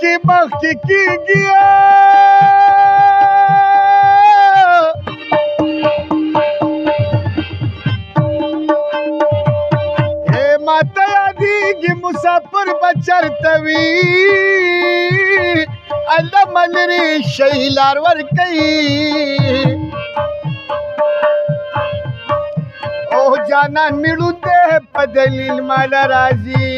مخکې مخکې کېږي ماته یادېږي مسافر به چرته وي الله ملرې شي لار ورکوي او جانان مې ړوند دی په دلیل ماله راځي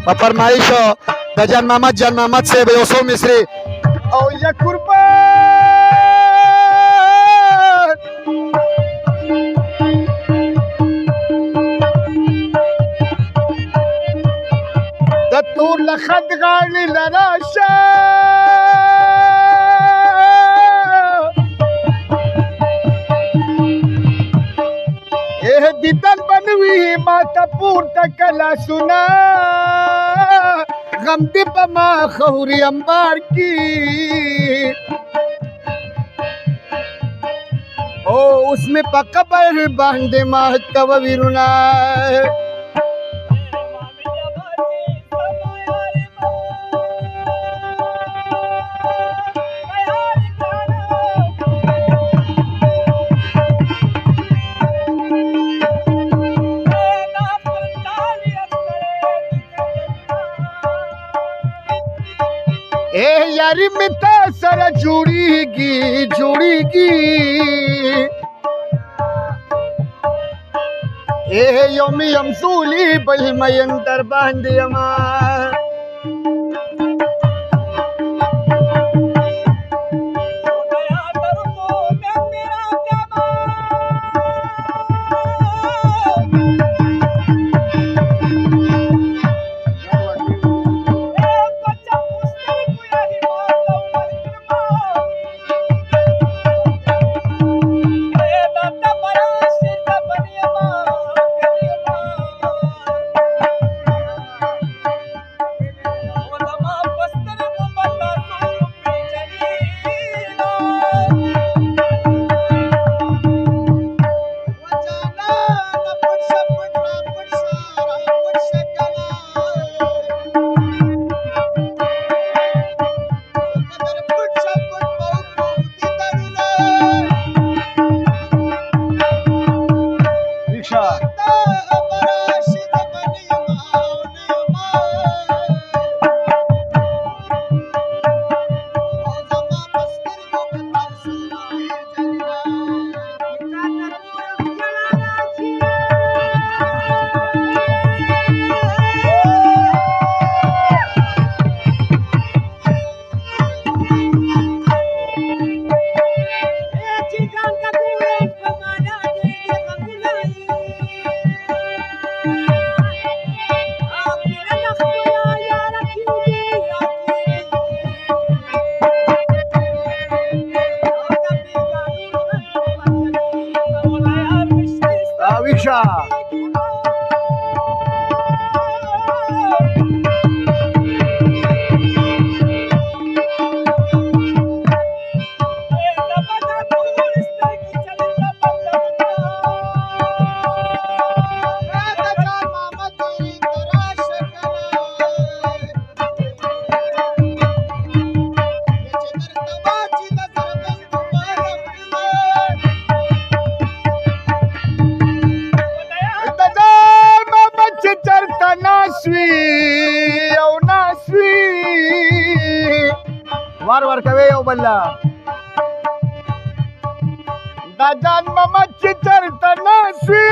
په فرمایشو د جان محمد صاحب یو څو مصري او یا قربان د تور له خد غاړې له راشه دیدن بنوي ماته پورته کله سنا غم دې په ما خوري انبار کې او اوس مې په قبر باندې ماتوه ویرونه یاری می تا سره جوړیږي یو مې یمزولي بل مین در باندې یما وار ورکوي یو بل دا جان محمد چې چرته ناست وي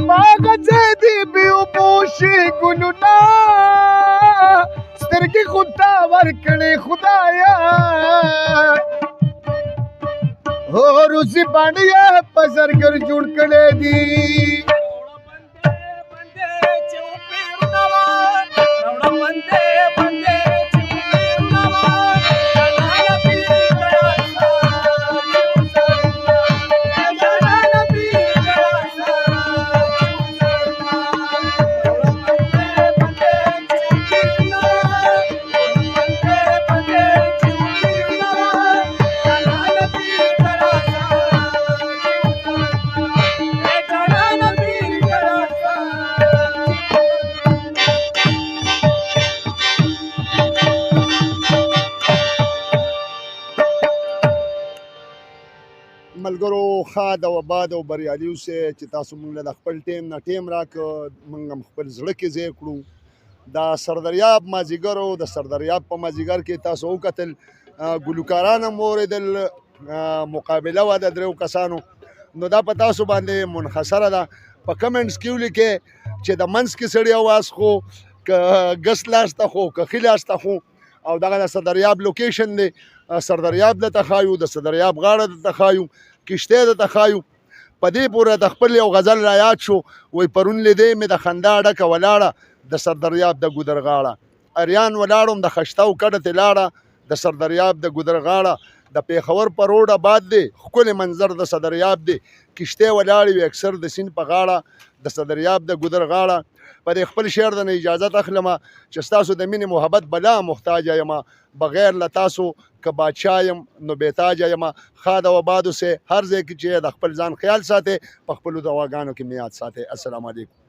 پاغه ځای دي بې اوبو شي ګلونه سترګې خو تا ورکړې خدایه هو روزي باندې یې په زرګر جوړ کړی دي ښاد او آباد او بریالي اوسئ چې تاسو موږ له د خپل ټیم نه ټیم راکړ موږ هم خپل زړه کې ځای کړو. د سردریاب مازدیګر او د سردریاب په مازدیګر کې تاسو وکتل ګلوکاران هم واورېدل، مقابله وه د دریو کسانو. نو دا په تاسو باندې منحصره ده. په کمنټس کې ولیکئ چې د منځ کې سړي اواز خو که ګس لاسته خو که ښي لاسته خو او دغه د سردریاب لوکیشن دی. سردریاب درته ښایو، د سردریاب غاړه درته ښایو، کشتۍ درته ښایو. په دې پورې د خپل یو غزل را یاد شو، وایي پرون لیدې مې د خندا ډکه ولاړه د سردریاب د ګودر غاړه. اریان ولاړم د خشتو کډه ته لاړه د سردریاب د ګودر غاړه. د پېښور په روډ آباد دی ښکلی منظر د سردریاب دی. کشتۍ ولاړې وي اکثر د سیند په غاړه د سردریاب د ګودر غاړه. په دې خپل شعر د نه اجازت اخلم چې ستاسو د مینې محبت بلا محتاجه یم، بغیر له تاسو که بادشاه یم نو بېتاجه یم. ښاد او آباد اوسئ هر ځای کې چې د خپل ځان خیال ساتئ، په خپلو دواګانو کې مې یاد ساتئ. السلام علیکم.